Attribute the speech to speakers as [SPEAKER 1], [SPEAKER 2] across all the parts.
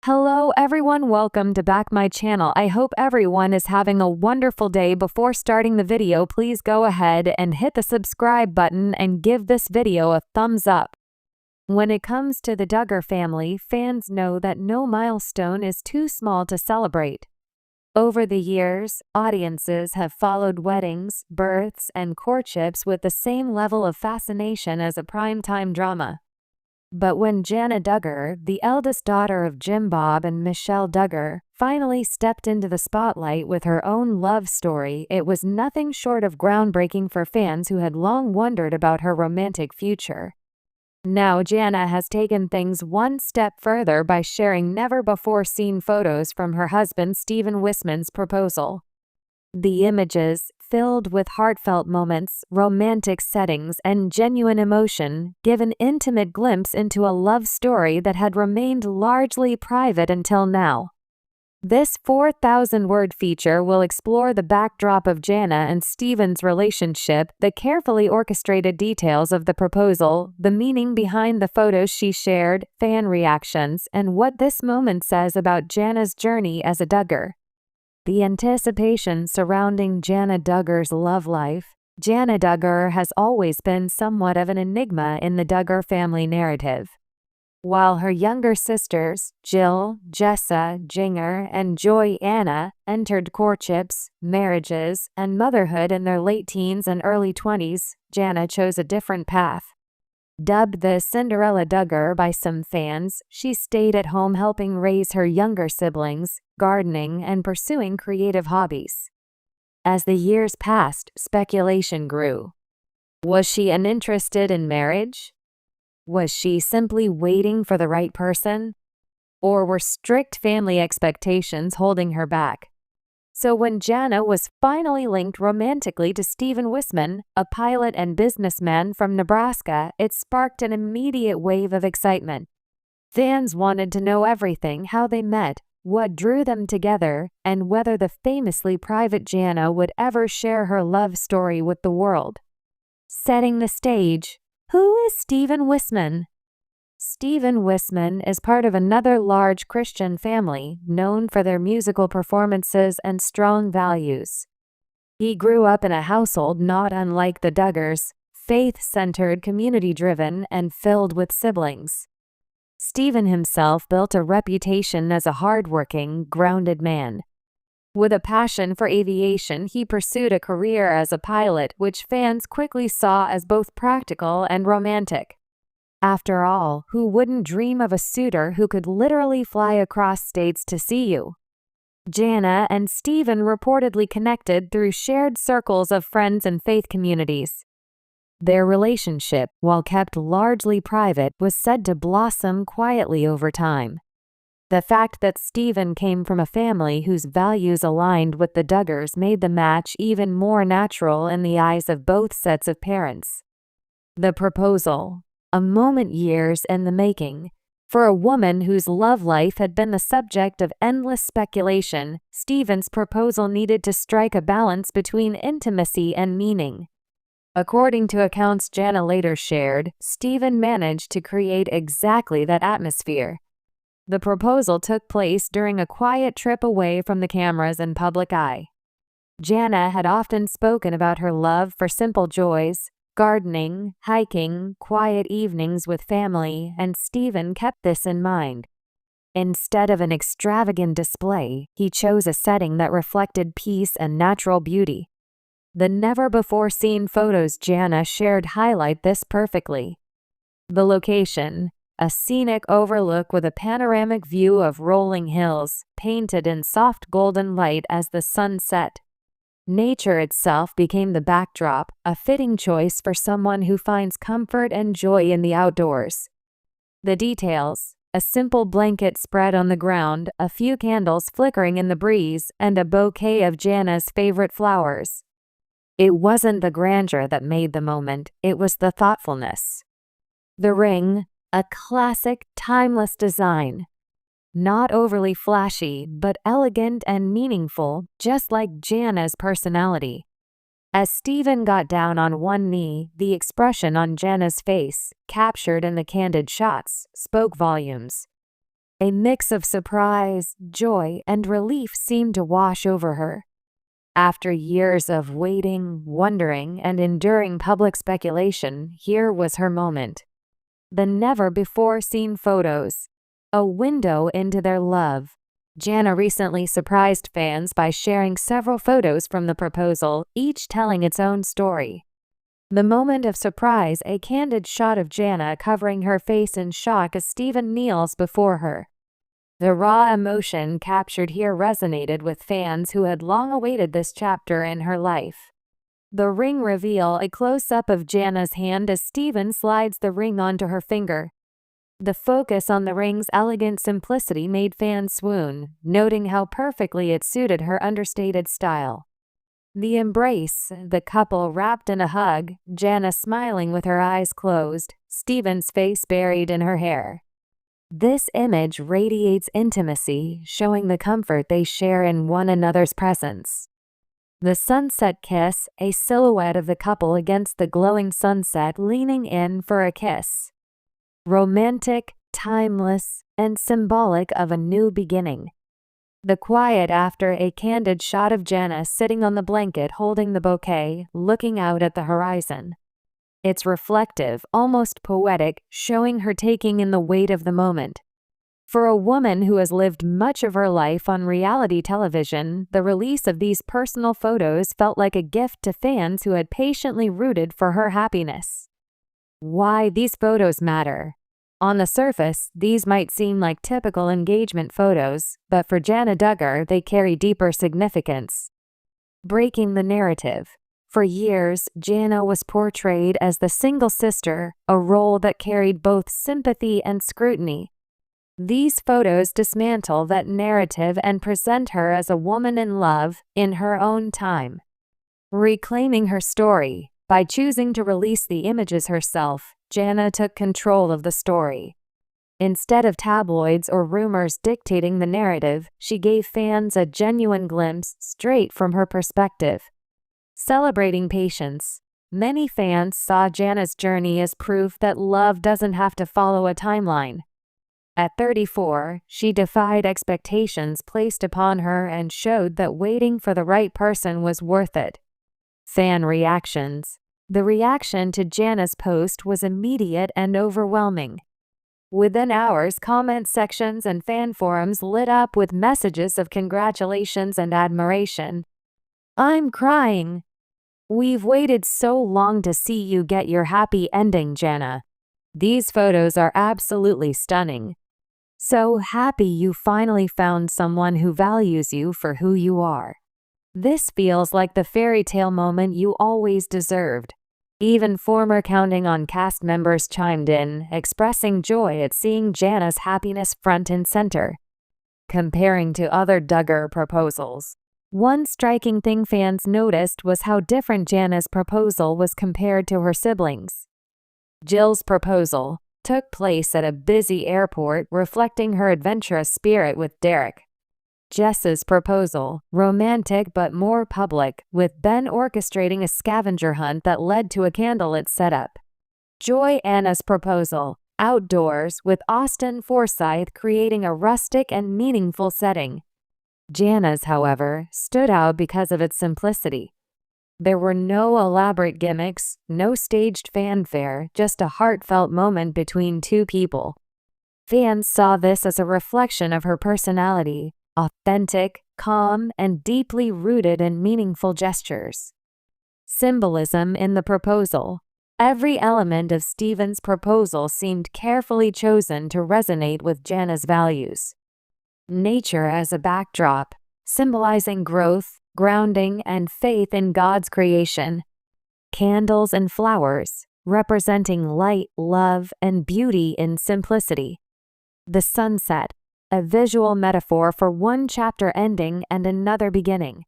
[SPEAKER 1] Hello everyone, welcome to back my channel. I hope everyone is having a wonderful day. Before starting the video, please go ahead and hit the subscribe button and give this video a thumbs up. When it comes to the Duggar family, fans know that no milestone is too small to celebrate. Over the years, audiences have followed weddings, births, and courtships with the same level of fascination as a primetime drama. But when Jana Duggar, the eldest daughter of Jim Bob and Michelle Duggar, finally stepped into the spotlight with her own love story, it was nothing short of groundbreaking for fans who had long wondered about her romantic future. Now Jana has taken things one step further by sharing never-before-seen photos from her husband Stephen Wisman's proposal. The images, filled with heartfelt moments, romantic settings, and genuine emotion, give an intimate glimpse into a love story that had remained largely private until now. This 4,000-word feature will explore the backdrop of Jana and Stephen's relationship, the carefully orchestrated details of the proposal, the meaning behind the photos she shared, fan reactions, and what this moment says about Jana's journey as a Duggar. The anticipation surrounding Jana Duggar's love life. Jana Duggar has always been somewhat of an enigma in the Duggar family narrative. While her younger sisters, Jill, Jessa, Jinger, and Joy Anna, entered courtships, marriages, and motherhood in their late teens and early 20s, Jana chose a different path. Dubbed the Cinderella Duggar by some fans, she stayed at home helping raise her younger siblings, gardening, and pursuing creative hobbies. As the years passed, speculation grew. Was she uninterested in marriage? Was she simply waiting for the right person? Or were strict family expectations holding her back? So when Jana was finally linked romantically to Stephen Wisman, a pilot and businessman from Nebraska, it sparked an immediate wave of excitement. Fans wanted to know everything: how they met, what drew them together, and whether the famously private Jana would ever share her love story with the world. Setting the stage, who is Stephen Wisman? Stephen Wisman is part of another large Christian family, known for their musical performances and strong values. He grew up in a household not unlike the Duggars, faith-centered, community-driven, and filled with siblings. Stephen himself built a reputation as a hard-working, grounded man. With a passion for aviation, he pursued a career as a pilot, which fans quickly saw as both practical and romantic. After all, who wouldn't dream of a suitor who could literally fly across states to see you? Jana and Stephen reportedly connected through shared circles of friends and faith communities. Their relationship, while kept largely private, was said to blossom quietly over time. The fact that Stephen came from a family whose values aligned with the Duggars made the match even more natural in the eyes of both sets of parents. The proposal. A moment years in the making. For a woman whose love life had been the subject of endless speculation, Stephen's proposal needed to strike a balance between intimacy and meaning. According to accounts Jana later shared, Stephen managed to create exactly that atmosphere. The proposal took place during a quiet trip away from the cameras and public eye. Jana had often spoken about her love for simple joys: gardening, hiking, quiet evenings with family, and Stephen kept this in mind. Instead of an extravagant display, he chose a setting that reflected peace and natural beauty. The never-before-seen photos Jana shared highlight this perfectly. The location, a scenic overlook with a panoramic view of rolling hills, painted in soft golden light as the sun set. Nature itself became the backdrop, a fitting choice for someone who finds comfort and joy in the outdoors. The details: a simple blanket spread on the ground, a few candles flickering in the breeze, and a bouquet of Jana's favorite flowers. It wasn't the grandeur that made the moment, it was the thoughtfulness. The ring, a classic, timeless design. Not overly flashy, but elegant and meaningful, just like Jana's personality. As Stephen got down on one knee, the expression on Jana's face, captured in the candid shots, spoke volumes. A mix of surprise, joy, and relief seemed to wash over her. After years of waiting, wondering, and enduring public speculation, here was her moment. The never-before-seen photos. A window into their love. Jana recently surprised fans by sharing several photos from the proposal, each telling its own story. The moment of surprise, a candid shot of Jana covering her face in shock as Steven kneels before her. The raw emotion captured here resonated with fans who had long awaited this chapter in her life. The ring reveal, a close-up of Jana's hand as Steven slides the ring onto her finger. The focus on the ring's elegant simplicity made fans swoon, noting how perfectly it suited her understated style. The embrace, the couple wrapped in a hug, Jana smiling with her eyes closed, Steven's face buried in her hair. This image radiates intimacy, showing the comfort they share in one another's presence. The sunset kiss, a silhouette of the couple against the glowing sunset leaning in for a kiss. Romantic, timeless, and symbolic of a new beginning. The quiet after, a candid shot of Jana sitting on the blanket holding the bouquet, looking out at the horizon. It's reflective, almost poetic, showing her taking in the weight of the moment. For a woman who has lived much of her life on reality television, the release of these personal photos felt like a gift to fans who had patiently rooted for her happiness. Why these photos matter. On the surface, these might seem like typical engagement photos, but for Jana Duggar, they carry deeper significance. Breaking the narrative. For years, Jana was portrayed as the single sister, a role that carried both sympathy and scrutiny. These photos dismantle that narrative and present her as a woman in love, in her own time. Reclaiming her story. By choosing to release the images herself, Jana took control of the story. Instead of tabloids or rumors dictating the narrative, she gave fans a genuine glimpse straight from her perspective. Celebrating patience. Many fans saw Jana's journey as proof that love doesn't have to follow a timeline. At 34, she defied expectations placed upon her and showed that waiting for the right person was worth it. Fan reactions. The reaction to Jana's post was immediate and overwhelming. Within hours, comment sections and fan forums lit up with messages of congratulations and admiration. "I'm crying. We've waited so long to see you get your happy ending, Jana. These photos are absolutely stunning. So happy you finally found someone who values you for who you are. This feels like the fairy tale moment you always deserved." Even former Counting On cast members chimed in, expressing joy at seeing Jana's happiness front and center. Comparing to other Duggar proposals. One striking thing fans noticed was how different Jana's proposal was compared to her siblings. Jill's proposal took place at a busy airport, reflecting her adventurous spirit with Derek. Jess's proposal, romantic but more public, with Ben orchestrating a scavenger hunt that led to a candlelit setup. Joy Anna's proposal, outdoors, with Austin Forsyth creating a rustic and meaningful setting. Jana's, however, stood out because of its simplicity. There were no elaborate gimmicks, no staged fanfare, just a heartfelt moment between two people. Fans saw this as a reflection of her personality, authentic, calm, and deeply rooted in meaningful gestures. Symbolism in the proposal. Every element of Steven's proposal seemed carefully chosen to resonate with Jana's values. Nature as a backdrop, symbolizing growth, grounding, and faith in God's creation. Candles and flowers, representing light, love, and beauty in simplicity. The sunset, a visual metaphor for one chapter ending and another beginning.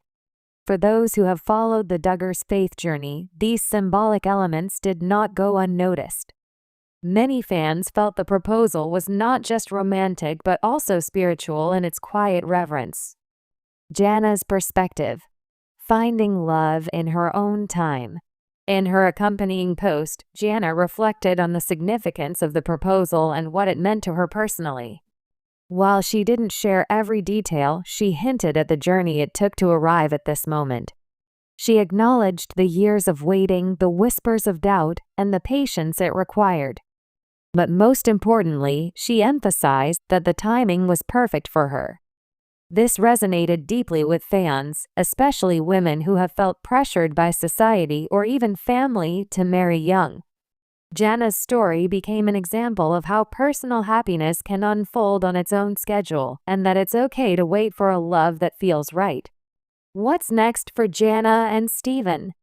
[SPEAKER 1] For those who have followed the Duggars' faith journey, these symbolic elements did not go unnoticed. Many fans felt the proposal was not just romantic but also spiritual in its quiet reverence. Jana's perspective. Finding love in her own time. In her accompanying post, Jana reflected on the significance of the proposal and what it meant to her personally. While she didn't share every detail, she hinted at the journey it took to arrive at this moment. She acknowledged the years of waiting, the whispers of doubt, and the patience it required. But most importantly, she emphasized that the timing was perfect for her. This resonated deeply with fans, especially women who have felt pressured by society or even family to marry young. Jana's story became an example of how personal happiness can unfold on its own schedule, and that it's okay to wait for a love that feels right. What's next for Jana and Steven?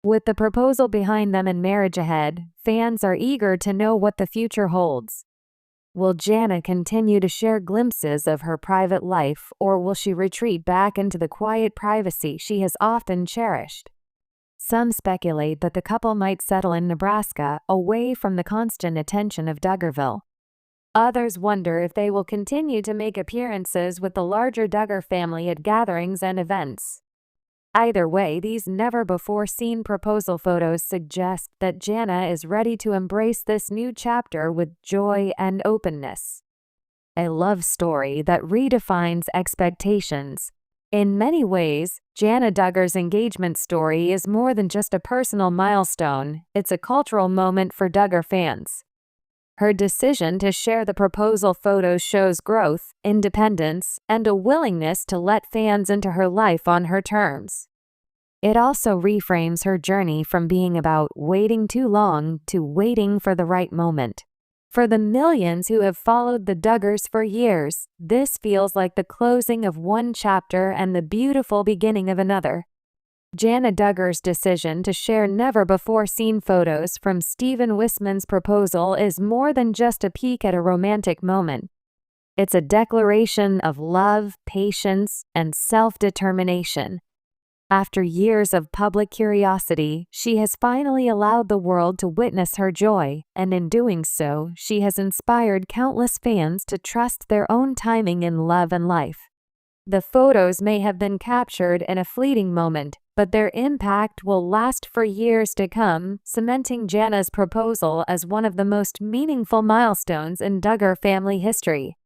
[SPEAKER 1] With the proposal behind them and marriage ahead, fans are eager to know what the future holds. Will Jana continue to share glimpses of her private life, or will she retreat back into the quiet privacy she has often cherished? Some speculate that the couple might settle in Nebraska, away from the constant attention of Duggarville. Others wonder if they will continue to make appearances with the larger Duggar family at gatherings and events. Either way, these never-before-seen proposal photos suggest that Jana is ready to embrace this new chapter with joy and openness. A love story that redefines expectations. In many ways, Jana Duggar's engagement story is more than just a personal milestone, it's a cultural moment for Duggar fans. Her decision to share the proposal photos shows growth, independence, and a willingness to let fans into her life on her terms. It also reframes her journey from being about waiting too long to waiting for the right moment. For the millions who have followed the Duggars for years, this feels like the closing of one chapter and the beautiful beginning of another. Jana Duggar's decision to share never-before-seen photos from Steven Wisman's proposal is more than just a peek at a romantic moment. It's a declaration of love, patience, and self-determination. After years of public curiosity, she has finally allowed the world to witness her joy, and in doing so, she has inspired countless fans to trust their own timing in love and life. The photos may have been captured in a fleeting moment, but their impact will last for years to come, cementing Jana's proposal as one of the most meaningful milestones in Duggar family history.